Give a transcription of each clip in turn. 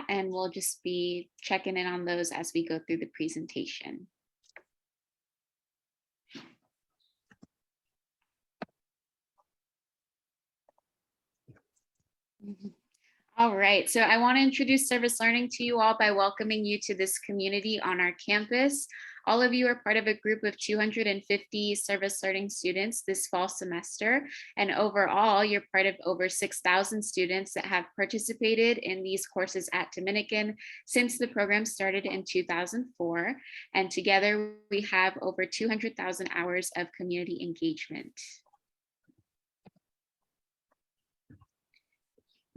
and we'll just be checking in on those as we go through the presentation. All right, so I want to introduce service learning to you all by welcoming you to this community on our campus. All of you are part of a group of 250 service learning students this fall semester. And overall, you're part of over 6,000 students that have participated in these courses at Dominican since the program started in 2004. And together we have over 200,000 hours of community engagement.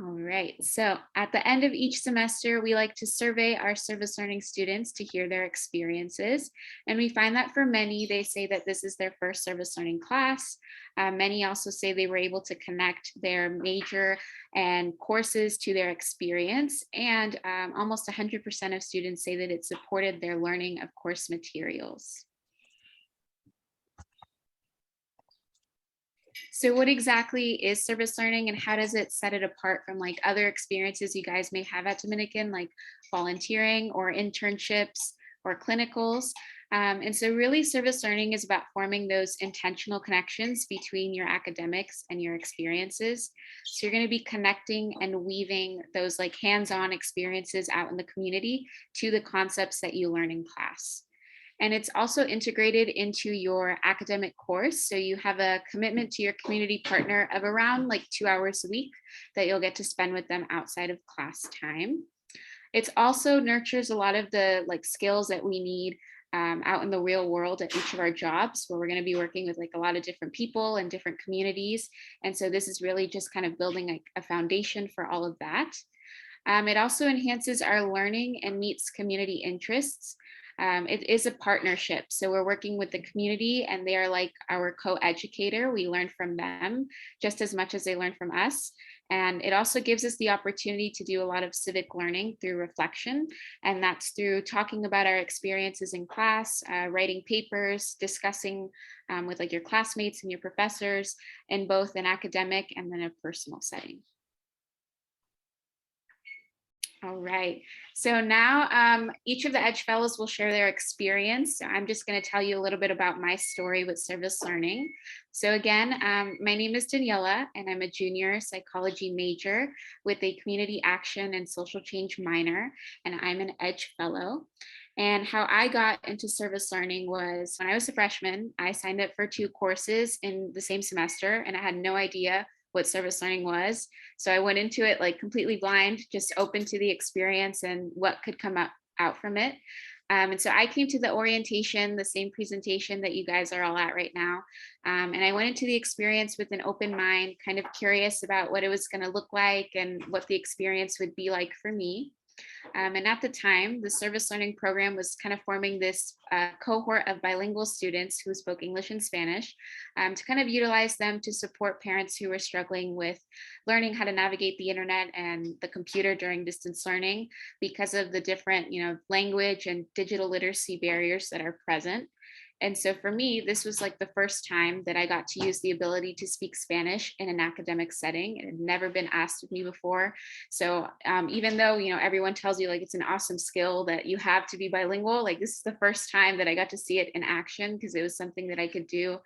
All right, so at the end of each semester, we like to survey our service learning students to hear their experiences. And we find that for many, they say that this is their first service learning class. Many also say they were able to connect their major and courses to their experience. And almost 100% of students say that it supported their learning of course materials. So what exactly is service learning and how does it set it apart from like other experiences you guys may have at Dominican, like volunteering or internships or clinicals? And so really service learning is about forming those intentional connections between your academics and your experiences. So you're going to be connecting and weaving those like hands-on experiences out in the community to the concepts that you learn in class. And it's also integrated into your academic course. So you have a commitment to your community partner of around like 2 hours a week that you'll get to spend with them outside of class time. It also nurtures a lot of the like skills that we need out in the real world at each of our jobs, where we're going to be working with like a lot of different people and different communities. And so this is really just kind of building like a foundation for all of that. It also enhances our learning and meets community interests. It is a partnership. So we're working with the community and they are like our co-educator. We learn from them just as much as they learn from us. And it also gives us the opportunity to do a lot of civic learning through reflection. And that's through talking about our experiences in class, writing papers, discussing with like your classmates and your professors in both an academic and then a personal setting. All right, so now each of the Edge Fellows will share their experience. So I'm just going to tell you a little bit about my story with service learning. So again, my name is Daniela and I'm a junior psychology major with a community action and social change minor, and I'm an Edge Fellow. And how I got into service learning was when I was a freshman, I signed up for 2 courses in the same semester and I had no idea what service learning was. So I went into it like completely blind, just open to the experience and what could come out from it. And so I came to the orientation, the same presentation that you guys are all at right now. And I went into the experience with an open mind, kind of curious about what it was going to look like and what the experience would be like for me. And at the time, the service learning program was kind of forming this cohort of bilingual students who spoke English and Spanish to kind of utilize them to support parents who were struggling with learning how to navigate the internet and the computer during distance learning because of the different, language and digital literacy barriers that are present. And so for me, this was like the first time that I got to use the ability to speak Spanish in an academic setting. It had never been asked of me before. So even though, everyone tells you like it's an awesome skill that you have to be bilingual, like this is the first time that I got to see it in action because it was something that I could do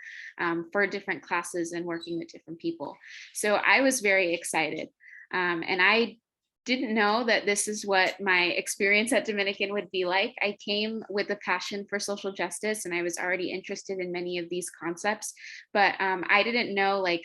for different classes and working with different people. So I was very excited. And I didn't know that this is what my experience at Dominican would be like. I came with a passion for social justice and I was already interested in many of these concepts, but I didn't know like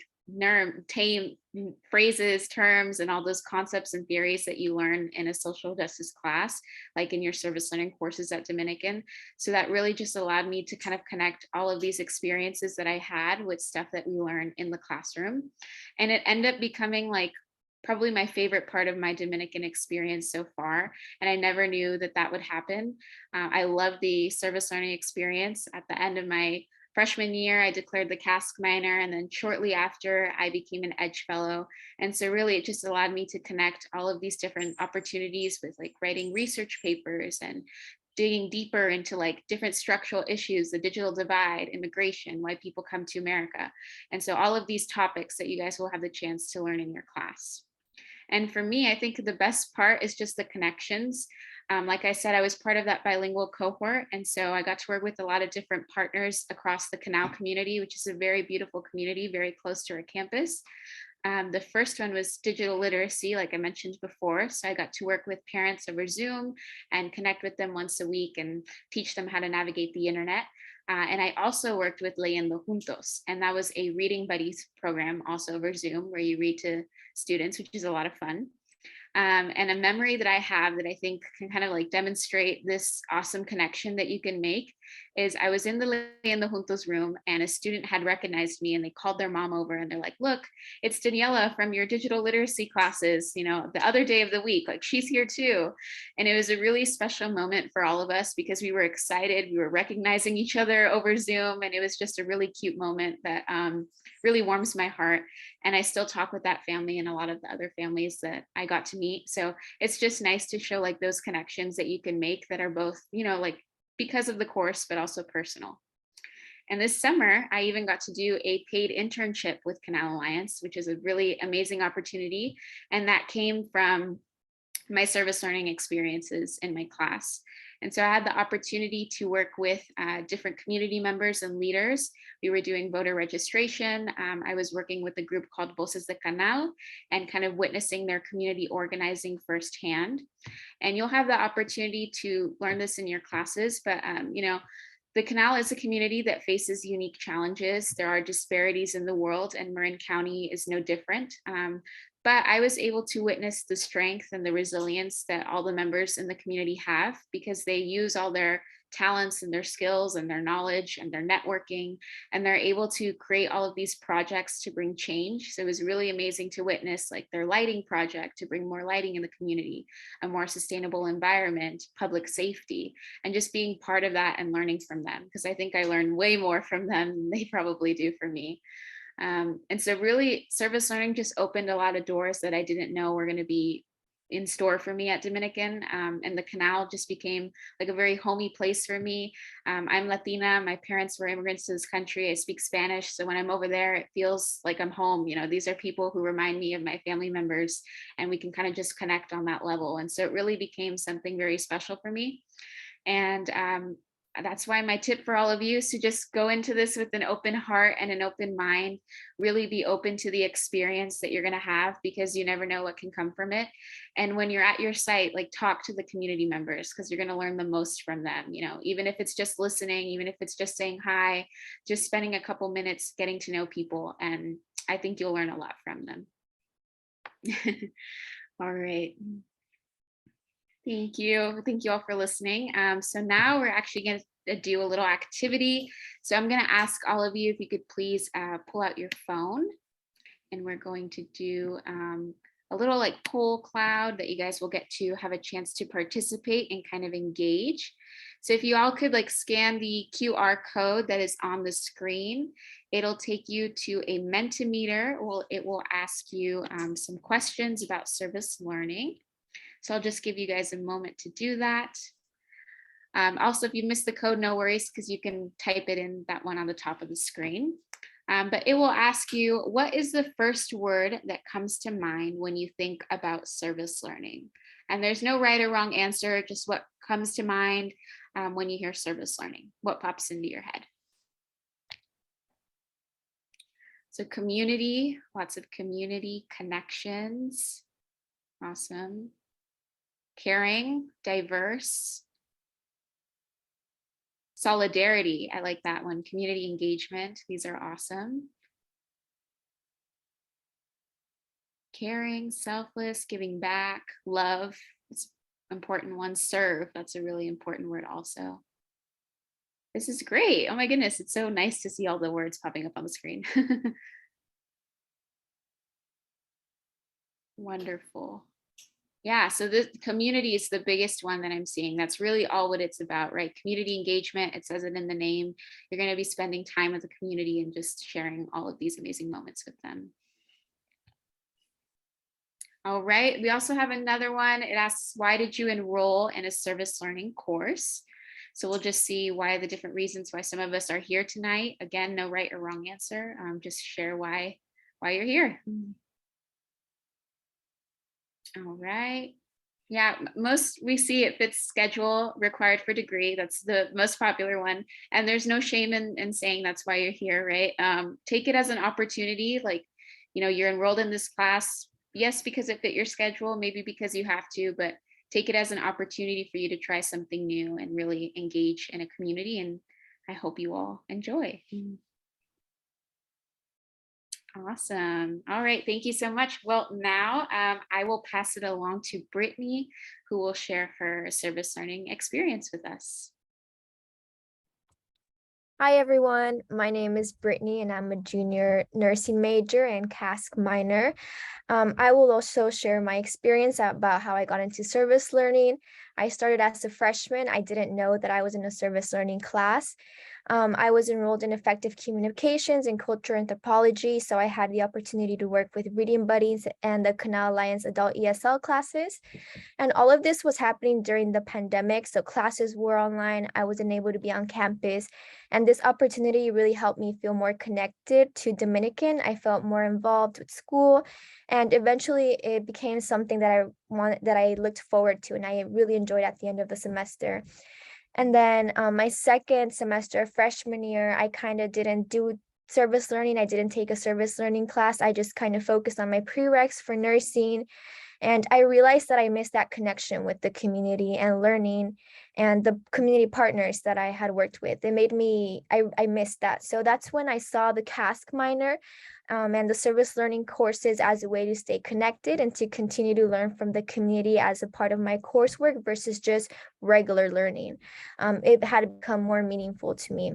phrases, terms, and all those concepts and theories that you learn in a social justice class, like in your service learning courses at Dominican. So that really just allowed me to kind of connect all of these experiences that I had with stuff that we learn in the classroom. And it ended up becoming like probably my favorite part of my Dominican experience so far. And I never knew that that would happen. I love the service learning experience. At the end of my freshman year, I declared the CASC minor, and then shortly after I became an Edge Fellow. And so really it just allowed me to connect all of these different opportunities with like writing research papers and digging deeper into like different structural issues, the digital divide, immigration, why people come to America. And so all of these topics that you guys will have the chance to learn in your class. And for me, I think the best part is just the connections. Like I said, I was part of that bilingual cohort. And so I got to work with a lot of different partners across the Canal community, which is a very beautiful community, very close to our campus. The first one was digital literacy, like I mentioned before. So I got to work with parents over Zoom and connect with them once a week and teach them how to navigate the internet. And I also worked with Leyendo Juntos, and that was a reading buddies program also over Zoom where you read to students, which is a lot of fun. And a memory that I have that I think can kind of like demonstrate this awesome connection that you can make is I was in the Juntos room and a student had recognized me and they called their mom over and they're like, look, it's Daniela from your digital literacy classes, you know, the other day of the week, like she's here too. And it was a really special moment for all of us because we were excited. We were recognizing each other over Zoom, and it was just a really cute moment that really warms my heart. And I still talk with that family and a lot of the other families that I got to meet. So it's just nice to show like those connections that you can make that are both, you know, like because of the course, but also personal. And this summer, I even got to do a paid internship with Canal Alliance, which is a really amazing opportunity. And that came from my service learning experiences in my class. And so I had the opportunity to work with different community members and leaders. We were doing voter registration. I was working with a group called Voces de Canal and kind of witnessing their community organizing firsthand. And you'll have the opportunity to learn this in your classes, but you know, the Canal is a community that faces unique challenges. There are disparities in the world, and Marin County is no different. But I was able to witness the strength and the resilience that all the members in the community have because they use all their talents and their skills and their knowledge and their networking, and they're able to create all of these projects to bring change. So it was really amazing to witness like their lighting project to bring more lighting in the community, a more sustainable environment, public safety, and just being part of that and learning from them, because I think I learned way more from them than they probably do from me. And so really service learning just opened a lot of doors that I didn't know were going to be in store for me at Dominican. And the Canal just became like a very homey place for me. I'm Latina. My parents were immigrants to this country. I speak Spanish. So when I'm over there, it feels like I'm home. You know, these are people who remind me of my family members, and we can kind of just connect on that level. And so it really became something very special for me. And that's why my tip for all of you is to just go into this with an open heart and an open mind, really be open to the experience that you're going to have, because you never know what can come from it. And when you're at your site, like talk to the community members, because you're going to learn the most from them, you know, even if it's just listening, even if it's just saying hi, just spending a couple minutes getting to know people. And I think you'll learn a lot from them. All right. Thank you. Thank you all for listening. So now we're actually going to do a little activity. So I'm going to ask all of you if you could please pull out your phone, and we're going to do a little like poll cloud that you guys will get to have a chance to participate and kind of engage. So if you all could like scan the QR code that is on the screen, it'll take you to a Mentimeter. It will ask you some questions about service learning. So I'll just give you guys a moment to do that. Also, if you missed the code, no worries, because you can type it in that one on the top of the screen. But it will ask you, what is the first word that comes to mind when you think about service learning? And there's no right or wrong answer, just what comes to mind when you hear service learning, what pops into your head. So community, lots of community connections. Awesome. Caring, diverse. Solidarity, I like that one. Community engagement, these are awesome. Caring, selfless, giving back, love, it's an important one. Serve, that's a really important word also. This is great. Oh my goodness, it's so nice to see all the words popping up on the screen. Wonderful. Yeah, so the community is the biggest one that I'm seeing. That's really all what it's about, right? Community engagement, it says it in the name. You're going to be spending time with the community and just sharing all of these amazing moments with them. All right, we also have another one. It asks, why did you enroll in a service learning course? So we'll just see why the different reasons why some of us are here tonight. Again, no right or wrong answer. Just share why you're here. All right. Yeah, most we see it fits schedule required for degree. That's the most popular one. And there's no shame in saying that's why you're here, right? Take it as an opportunity. Like, you're enrolled in this class, yes, because it fit your schedule, maybe because you have to, but take it as an opportunity for you to try something new and really engage in a community. And I hope you all enjoy. Awesome. All right. Thank you so much. Well, now I will pass it along to Brittany, who will share her service learning experience with us. Hi everyone, my name is Brittany and I'm a junior nursing major and CASC minor. I will also share my experience about how I got into service learning. I started as a freshman. I didn't know that I was in a service learning class. I was enrolled in effective communications and cultural anthropology, so I had the opportunity to work with reading buddies and the Canal Alliance adult ESL classes. And all of this was happening during the pandemic. So classes were online. I wasn't able to be on campus. And this opportunity really helped me feel more connected to Dominican. I felt more involved with school. And eventually it became something that I looked forward to and I really enjoyed at the end of the semester. And then my second semester, freshman year, I kind of didn't do service learning. I didn't take a service learning class. I just kind of focused on my prereqs for nursing, and I realized that I missed that connection with the community and learning and the community partners that I had worked with. It made me, I missed that. So that's when I saw the CASC minor and the service learning courses as a way to stay connected and to continue to learn from the community as a part of my coursework versus just regular learning. It had become more meaningful to me.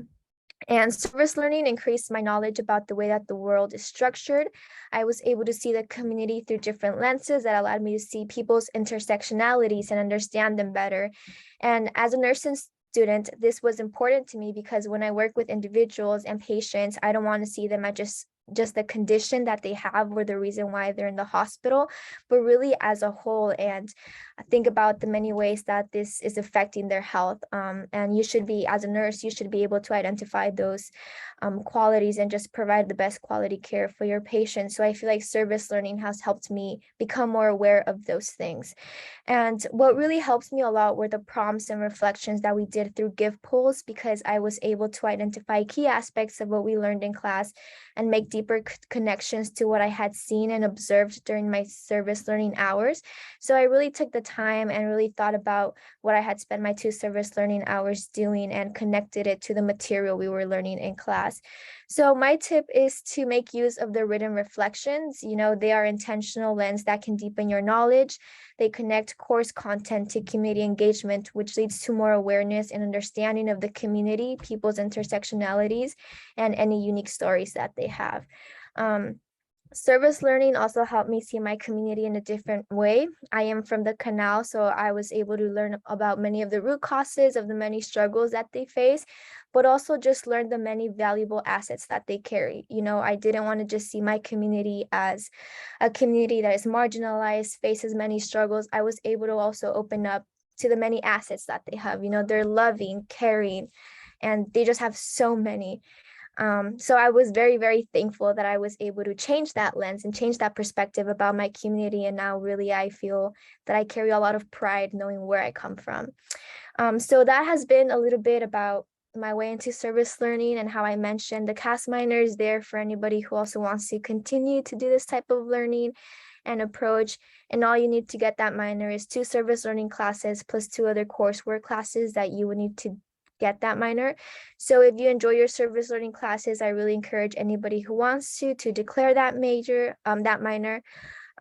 And service learning increased my knowledge about the way that the world is structured. I was able to see the community through different lenses that allowed me to see people's intersectionalities and understand them better. And as a nursing student, this was important to me because when I work with individuals and patients, I don't want to see them at just the condition that they have or the reason why they're in the hospital, but really as a whole, and think about the many ways that this is affecting their health. And you should be, as a nurse, you should be able to identify those qualities and just provide the best quality care for your patients. So I feel like service learning has helped me become more aware of those things. And what really helps me a lot were the prompts and reflections that we did through give polls, because I was able to identify key aspects of what we learned in class and make deeper connections to what I had seen and observed during my service learning hours. So I really took the time and really thought about what I had spent my 2 service learning hours doing and connected it to the material we were learning in class. So my tip is to make use of the written reflections. They are intentional lens that can deepen your knowledge. They connect course content to community engagement, which leads to more awareness and understanding of the community, people's intersectionalities, and any unique stories that they have. Service learning also helped me see my community in a different way. I am from the canal, so I was able to learn about many of the root causes of the many struggles that they face, but also just learn the many valuable assets that they carry. I didn't want to just see my community as a community that is marginalized, faces many struggles. I was able to also open up to the many assets that they have. They're loving, caring, and they just have so many. So I was very, very thankful that I was able to change that lens and change that perspective about my community. And now really I feel that I carry a lot of pride knowing where I come from. So that has been a little bit about my way into service learning, and how I mentioned the CAS minor is there for anybody who also wants to continue to do this type of learning and approach. And all you need to get that minor is 2 service learning classes plus 2 other coursework classes that you would need to get that minor. So if you enjoy your service learning classes, I really encourage anybody who wants to declare that that minor,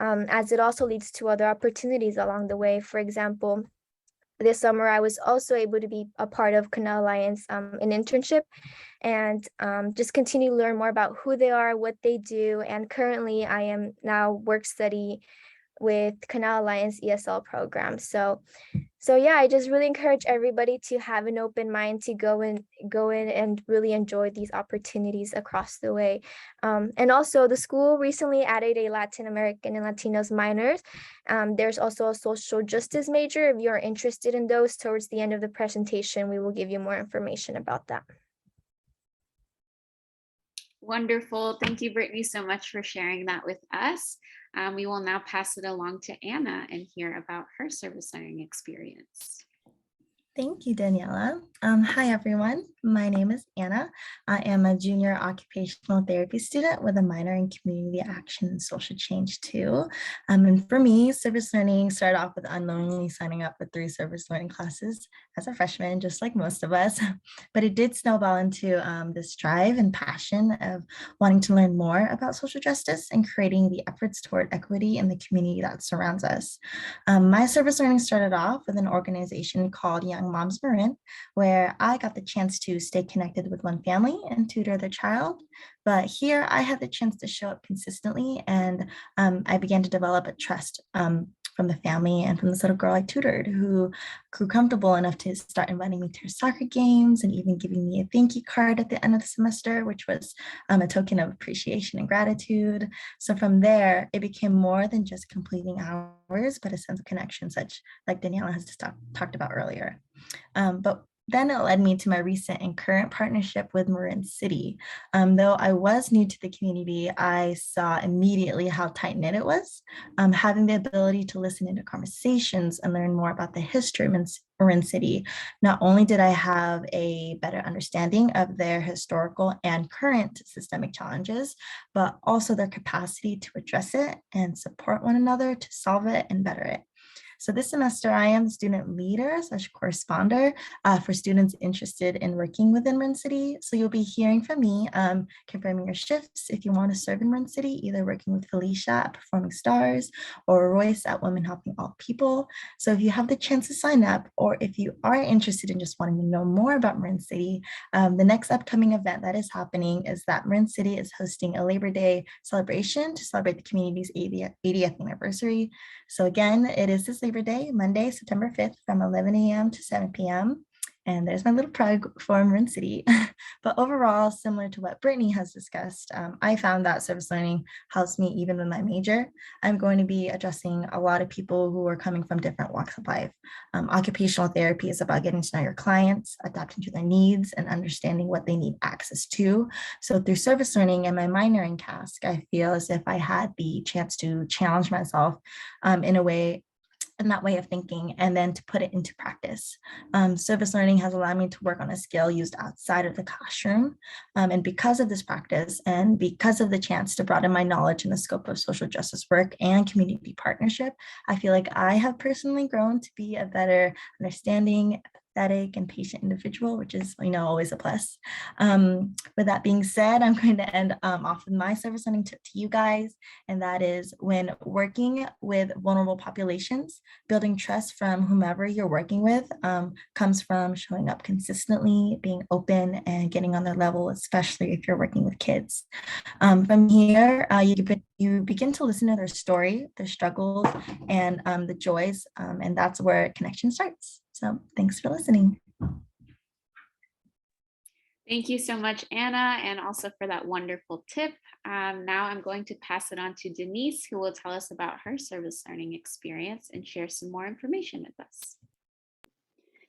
as it also leads to other opportunities along the way. For example, this summer, I was also able to be a part of Canal Alliance, an internship, and just continue to learn more about who they are, what they do. And currently, I am now work study with Canal Alliance ESL program. So yeah, I just really encourage everybody to have an open mind to go in and really enjoy these opportunities across the way. And also the school recently added a Latin American and Latinos minors. There's also a social justice major. If you're interested in those, towards the end of the presentation, we will give you more information about that. Wonderful. Thank you, Brittany, so much for sharing that with us. We will now pass it along to Anna and hear about her service learning experience. Thank you, Daniela. Hi, everyone. My name is Anna. I am a junior occupational therapy student with a minor in community action and social change too. And for me, service learning started off with unknowingly signing up for 3 service learning classes as a freshman, just like most of us. But it did snowball into this drive and passion of wanting to learn more about social justice and creating the efforts toward equity in the community that surrounds us. My service learning started off with an organization called Young Moms Marin, where I got the chance to stay connected with one family and tutor their child. But here I had the chance to show up consistently, and I began to develop a trust from the family and from this little girl I tutored, who grew comfortable enough to start inviting me to her soccer games and even giving me a thank you card at the end of the semester, which was a token of appreciation and gratitude. So from there, it became more than just completing hours, but a sense of connection, such like Daniela has just talked about earlier. But then it led me to my recent and current partnership with Marin City. Though I was new to the community, I saw immediately how tight-knit it was. Having the ability to listen into conversations and learn more about the history of Marin City, not only did I have a better understanding of their historical and current systemic challenges, but also their capacity to address it and support one another to solve it and better it. So this semester, I am the student leader / corresponder for students interested in working within Marin City. So you'll be hearing from me, confirming your shifts if you want to serve in Marin City, either working with Felicia at Performing Stars or Royce at Women Helping All People. So if you have the chance to sign up, or if you are interested in just wanting to know more about Marin City, the next upcoming event that is happening is that Marin City is hosting a Labor Day celebration to celebrate the community's 80th anniversary. So again, it is this Labor Day, Monday, September 5th from 11 a.m. to 7 p.m. And there's my little plug for Marin City. But overall, similar to what Brittany has discussed, I found that service learning helps me even with my major. I'm going to be addressing a lot of people who are coming from different walks of life. Occupational therapy is about getting to know your clients, adapting to their needs, and understanding what they need access to. So through service learning and my minor in CASC, I feel as if I had the chance to challenge myself in that way of thinking, and then to put it into practice. Service learning has allowed me to work on a skill used outside of the classroom. And because of this practice, and because of the chance to broaden my knowledge in the scope of social justice work and community partnership, I feel like I have personally grown to be a better understanding, empathetic, and patient individual, which is, always a plus. With that being said, I'm going to end off with my service learning tip to you guys, and that is when working with vulnerable populations, building trust from whomever you're working with comes from showing up consistently, being open, and getting on their level, especially if you're working with kids. From here, you begin to listen to their story, their struggles, and the joys, and that's where connection starts. So thanks for listening. Thank you so much, Anna, and also for that wonderful tip. Now I'm going to pass it on to Denise, who will tell us about her service learning experience and share some more information with us.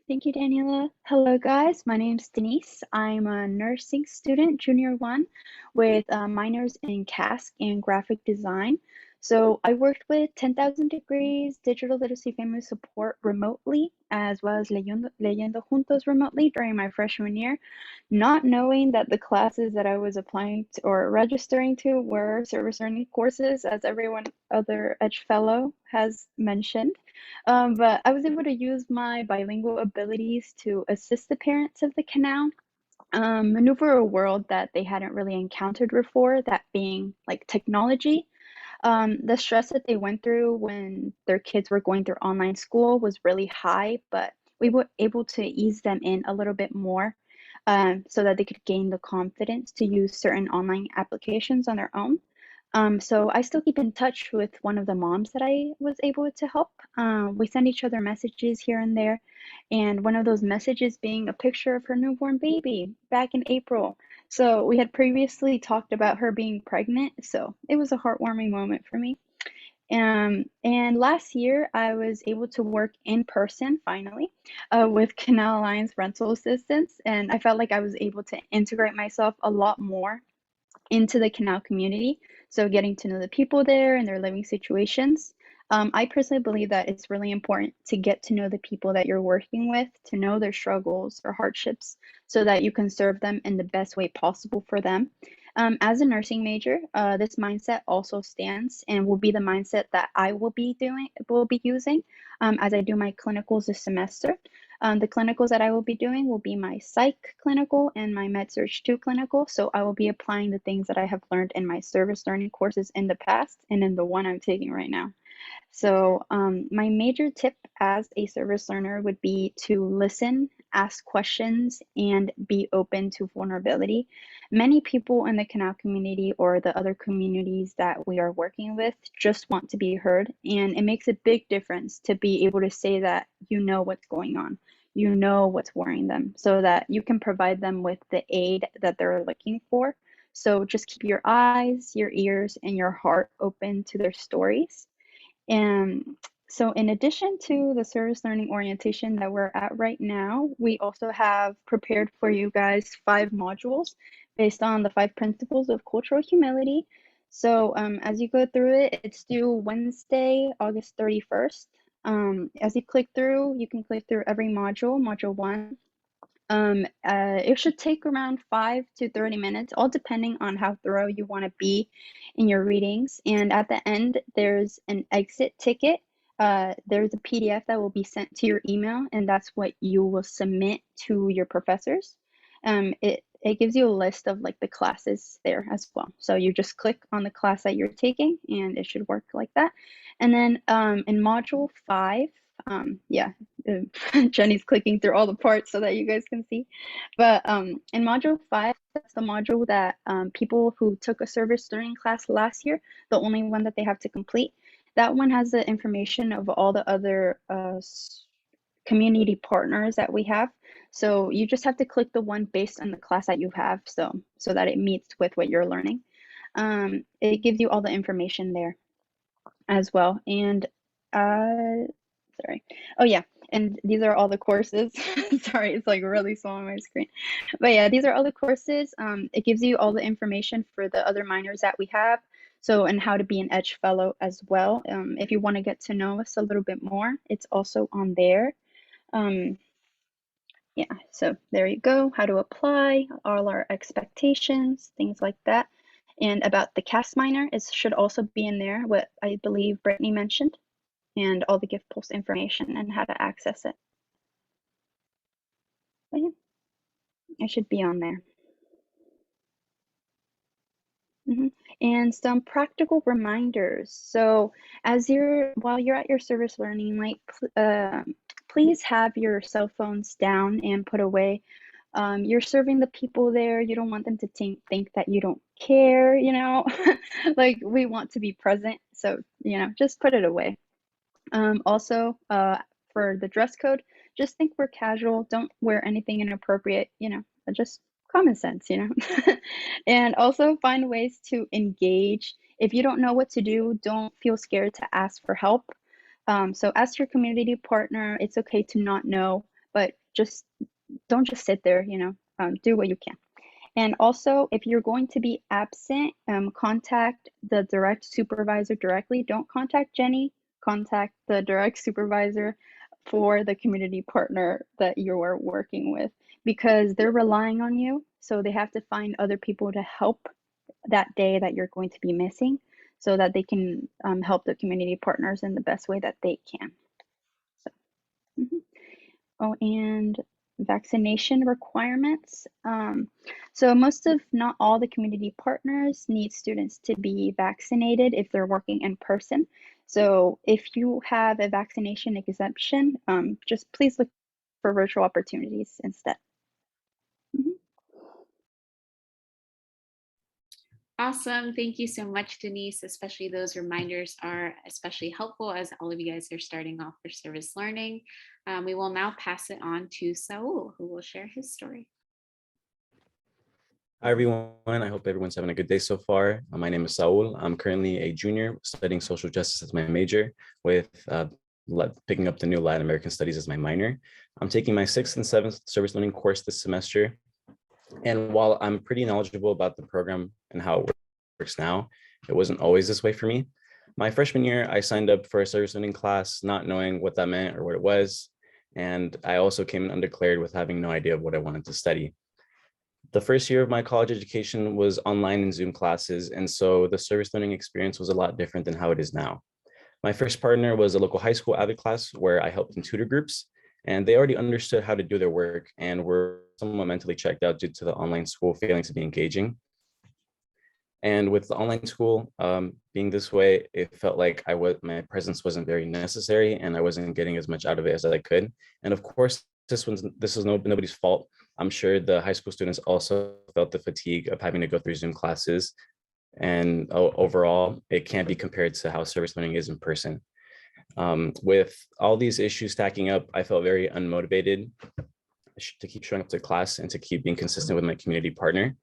Thank you, Daniela. Hello, guys. My name's Denise. I'm a nursing student, junior 1, with minors in CASC and graphic design. So I worked with 10,000 Degrees Digital Literacy Family Support remotely, as well as Leyendo Juntos remotely during my freshman year, not knowing that the classes that I was applying to or registering to were service learning courses, as everyone other Edge Fellow has mentioned. But I was able to use my bilingual abilities to assist the parents of the canal maneuver a world that they hadn't really encountered before, that being like technology. The stress that they went through when their kids were going through online school was really high, but we were able to ease them in a little bit more so that they could gain the confidence to use certain online applications on their own. So I still keep in touch with one of the moms that I was able to help. We send each other messages here and there, and one of those messages being a picture of her newborn baby back in April. So we had previously talked about her being pregnant, so it was a heartwarming moment for me. And last year, I was able to work in person finally with Canal Alliance rental assistance, and I felt like I was able to integrate myself a lot more into the Canal community. So getting to know the people there and their living situations. I personally believe that it's really important to get to know the people that you're working with, to know their struggles or hardships, so that you can serve them in the best way possible for them. As a nursing major, this mindset also stands and will be the mindset that I will be using as I do my clinicals this semester. The clinicals that I will be doing will be my psych clinical and my med-surg 2 clinical. So I will be applying the things that I have learned in my service learning courses in the past and in the one I'm taking right now. So my major tip as a service learner would be to listen, ask questions, and be open to vulnerability. Many people in the Canal community or the other communities that we are working with just want to be heard, and it makes a big difference to be able to say that you know what's going on, you know what's worrying them, so that you can provide them with the aid that they're looking for. So just keep your eyes, your ears, and your heart open to their stories. And so in addition to the service learning orientation that we're at right now, we also have prepared for you guys 5 modules based on the 5 principles of cultural humility. So as you go through it, it's due Wednesday, August 31st. As you click through, you can click through every module, module 1. It should take around 5 to 30 minutes, all depending on how thorough you want to be in your readings. And at the end, there's an exit ticket. There's a PDF that will be sent to your email, and that's what you will submit to your professors. It gives you a list of like the classes there as well. So you just click on the class that you're taking, and it should work like that. And then in module 5, Jenny's clicking through all the parts so that you guys can see. But in module 5, that's the module that people who took a service learning class last year, the only one that they have to complete, that one has the information of all the other community partners that we have. So you just have to click the one based on the class that you have, so that it meets with what you're learning. It gives you all the information there as well. And sorry. Oh yeah, and these are all the courses. Sorry, it's like really small on my screen. But yeah, these are all the courses. It gives you all the information for the other minors that we have. So, and how to be an Edge Fellow as well. If you want to get to know us a little bit more, it's also on there. Yeah, so there you go. How to apply, all our expectations, things like that. And about the CAS minor, it should also be in there, what I believe Brittany mentioned, and all the gift pulse information and how to access it. But yeah, it should be on there. And some practical reminders. So while you're at your service learning, like please have your cell phones down and put away. You're serving the people there. You don't want them to think that you don't care, you know, like we want to be present. So, you know, just put it away. Also, for the dress code, just think we're casual. Don't wear anything inappropriate, you know, just common sense, you know. And also find ways to engage. If you don't know what to do, don't feel scared to ask for help. So ask your community partner. It's okay to not know, but don't just sit there, you know, do what you can. And also, if you're going to be absent, contact the direct supervisor directly. Don't contact Jenny, contact the direct supervisor for the community partner that you are working with, because they're relying on you. So they have to find other people to help that day that you're going to be missing, so that they can help the community partners in the best way that they can. So, Oh, and vaccination requirements. So not all the community partners need students to be vaccinated if they're working in person. So if you have a vaccination exemption, just please look for virtual opportunities instead. Awesome. Thank you so much, Denise. Especially those reminders are especially helpful as all of you guys are starting off for service learning. We will now pass it on to Saul, who will share his story. Hi, everyone. I hope everyone's having a good day so far. My name is Saul. I'm currently a junior studying social justice as my major, with picking up the new Latin American studies as my minor. I'm taking my 6th and 7th service learning course this semester. And while I'm pretty knowledgeable about the program and how it works now, it wasn't always this way for me. My freshman year, I signed up for a service learning class, not knowing what that meant or what it was. And I also came in undeclared with having no idea of what I wanted to study. The first year of my college education was online and Zoom classes, and so the service learning experience was a lot different than how it is now. My first partner was a local high school AVID class where I helped in tutor groups, and they already understood how to do their work and were somewhat mentally checked out due to the online school failing to be engaging. And with the online school being this way, it felt like my presence wasn't very necessary and I wasn't getting as much out of it as I could. And of course, this was nobody's fault. I'm sure the high school students also felt the fatigue of having to go through Zoom classes. And overall, it can't be compared to how service learning is in person. With all these issues stacking up, I felt very unmotivated to keep showing up to class and to keep being consistent with my community partner.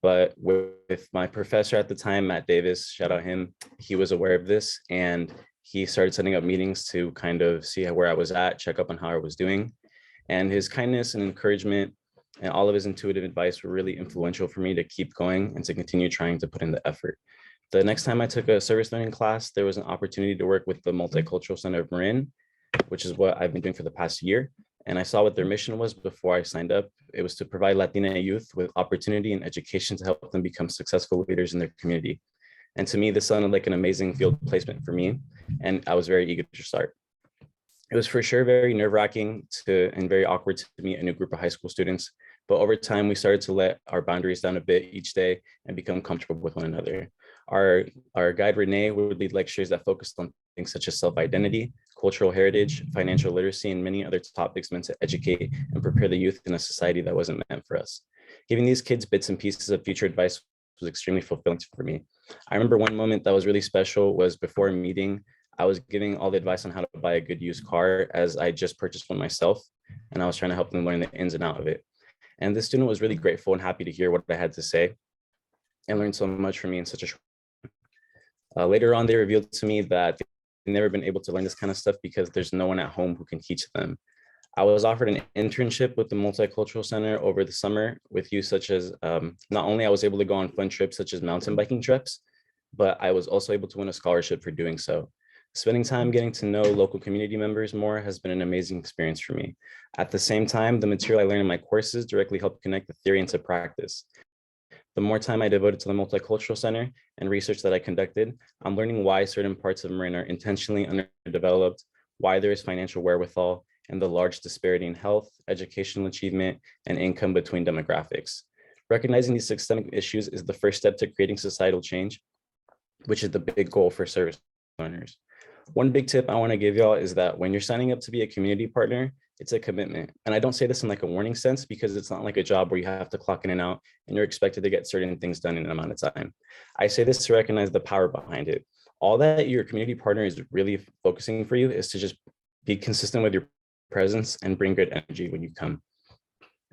But with my professor at the time, Matt Davis, shout out him, he was aware of this and he started setting up meetings to kind of see where I was at, check up on how I was doing. And his kindness and encouragement and all of his intuitive advice were really influential for me to keep going and to continue trying to put in the effort. The next time I took a service learning class, there was an opportunity to work with the Multicultural Center of Marin, which is what I've been doing for the past year. And I saw what their mission was before I signed up. It was to provide Latina youth with opportunity and education to help them become successful leaders in their community. And to me, this sounded like an amazing field placement for me. And I was very eager to start. It was for sure very nerve-wracking and very awkward to meet a new group of high school students. But over time, we started to let our boundaries down a bit each day and become comfortable with one another. Our guide, Renee, would lead lectures that focused on things such as self-identity, cultural heritage, financial literacy, and many other topics meant to educate and prepare the youth in a society that wasn't meant for us. Giving these kids bits and pieces of future advice was extremely fulfilling for me. I remember one moment that was really special was before a meeting, I was giving all the advice on how to buy a good used car as I just purchased one myself, and I was trying to help them learn the ins and out of it. And this student was really grateful and happy to hear what I had to say and learned so much from me in such a short time. Later on, they revealed to me that they've never been able to learn this kind of stuff because there's no one at home who can teach them. I was offered an internship with the Multicultural Center over the summer with youth such as, not only I was able to go on fun trips such as mountain biking trips, but I was also able to win a scholarship for doing so. Spending time getting to know local community members more has been an amazing experience for me. At the same time, the material I learned in my courses directly helped connect the theory into practice. The more time I devoted to the Multicultural Center and research that I conducted, I'm learning why certain parts of Marin are intentionally underdeveloped, why there is financial wherewithal, and the large disparity in health, educational achievement, and income between demographics. Recognizing these systemic issues is the first step to creating societal change, which is the big goal for service learners. One big tip I want to give y'all is that when you're signing up to be a community partner, it's a commitment. And I don't say this in like a warning sense because it's not like a job where you have to clock in and out and you're expected to get certain things done in an amount of time. I say this to recognize the power behind it. All that your community partner is really focusing for you is to just be consistent with your presence and bring good energy when you come.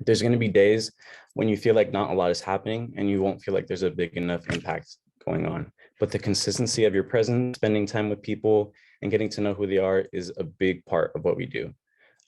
There's going to be days when you feel like not a lot is happening and you won't feel like there's a big enough impact going on. But the consistency of your presence, spending time with people, and getting to know who they are is a big part of what we do.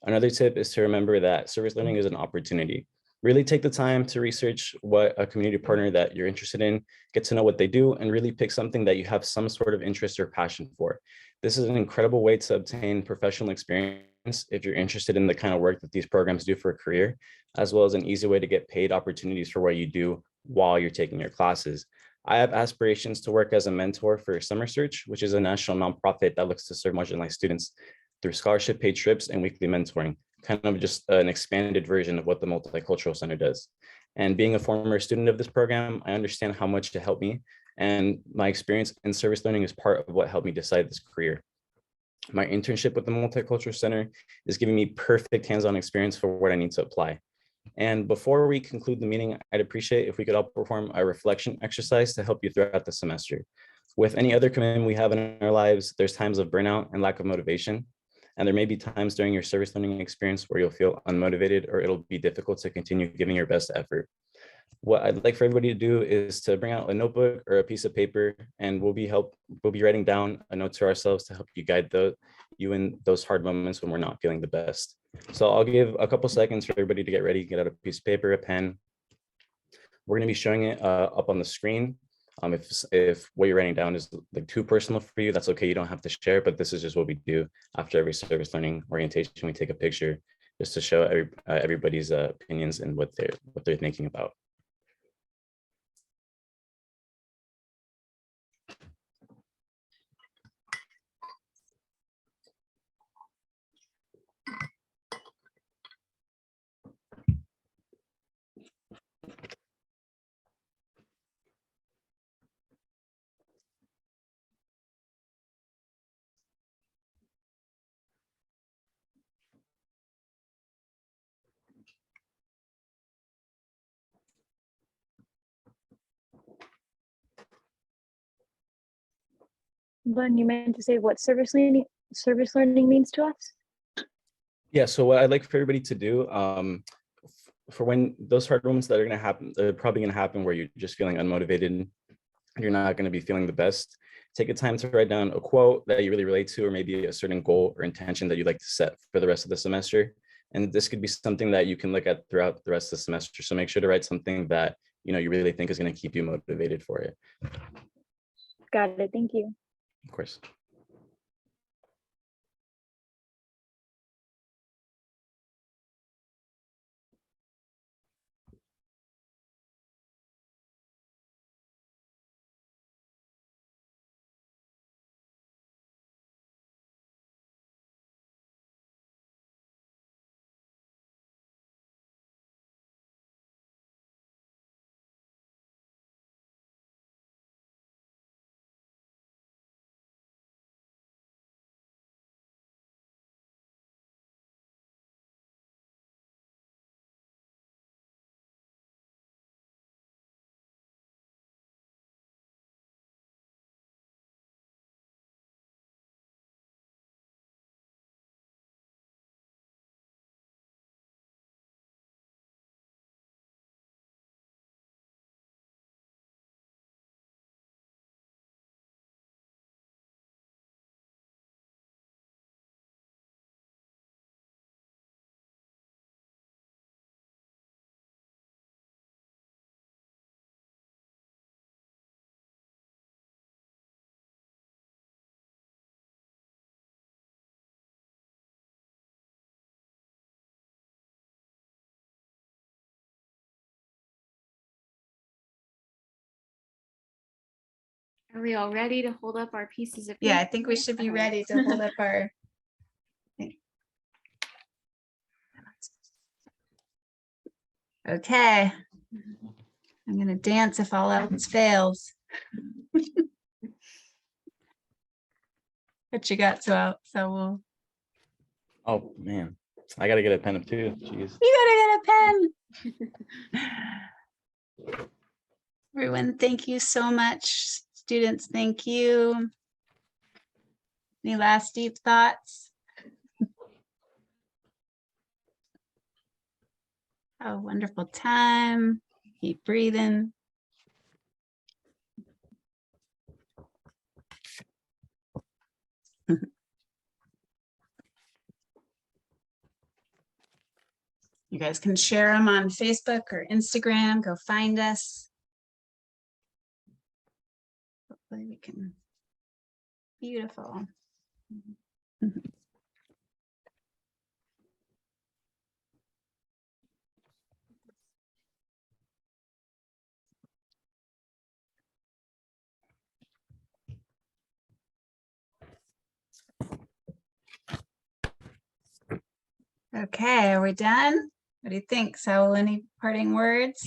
Another tip is to remember that service learning is an opportunity. Really take the time to research what a community partner that you're interested in, get to know what they do, and really pick something that you have some sort of interest or passion for. This is an incredible way to obtain professional experience if you're interested in the kind of work that these programs do for a career, as well as an easy way to get paid opportunities for what you do while you're taking your classes. I have aspirations to work as a mentor for Summer Search, which is a national nonprofit that looks to serve marginalized students through scholarship paid trips and weekly mentoring, kind of just an expanded version of what the Multicultural Center does. And being a former student of this program, I understand how much it helped me, and my experience in service learning is part of what helped me decide this career. My internship with the Multicultural Center is giving me perfect hands-on experience for what I need to apply. And before we conclude the meeting, I'd appreciate if we could all perform a reflection exercise to help you throughout the semester. With any other commitment we have in our lives, there's times of burnout and lack of motivation. And there may be times during your service learning experience where you'll feel unmotivated or it'll be difficult to continue giving your best effort. What I'd like for everybody to do is to bring out a notebook or a piece of paper, and we'll be writing down a note to ourselves to help you guide you in those hard moments when we're not feeling the best. So I'll give a couple seconds for everybody to get ready, get out a piece of paper, a pen, We're going to be showing it up on the screen. If what you're writing down is like too personal for you, that's okay. You don't have to share, but this is just what we do after every service learning orientation. We take a picture just to show everybody's opinions and what they're thinking about. Glenn, you meant to say what service learning means to us? Yeah, so what I'd like for everybody to do, for when those hard moments that are going to happen, they're probably going to happen where you're just feeling unmotivated and you're not going to be feeling the best. Take a time to write down a quote that you really relate to, or maybe a certain goal or intention that you'd like to set for the rest of the semester. And this could be something that you can look at throughout the rest of the semester. So make sure to write something that you really think is going to keep you motivated for it. Got it. Thank you. Of course. Are we all ready to hold up our pieces of Yeah, I paper? think we should be Okay. ready to hold up our. Okay. I'm gonna dance if all else fails. What you got, so we'll. Oh man, I got to get a pen up too. Jeez. You gotta get a pen. Everyone, thank you so much. Students, thank you. Any last deep thoughts? Oh, wonderful time. Keep breathing. You guys can share them on Facebook or Instagram. Go find us. Hopefully we can. Beautiful. Okay, are we done? What do you think? So any parting words?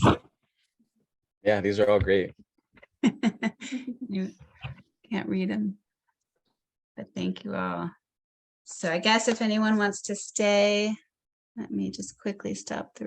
Yeah, these are all great. You can't read them, but thank you all. So I guess if anyone wants to stay, let me just quickly stop the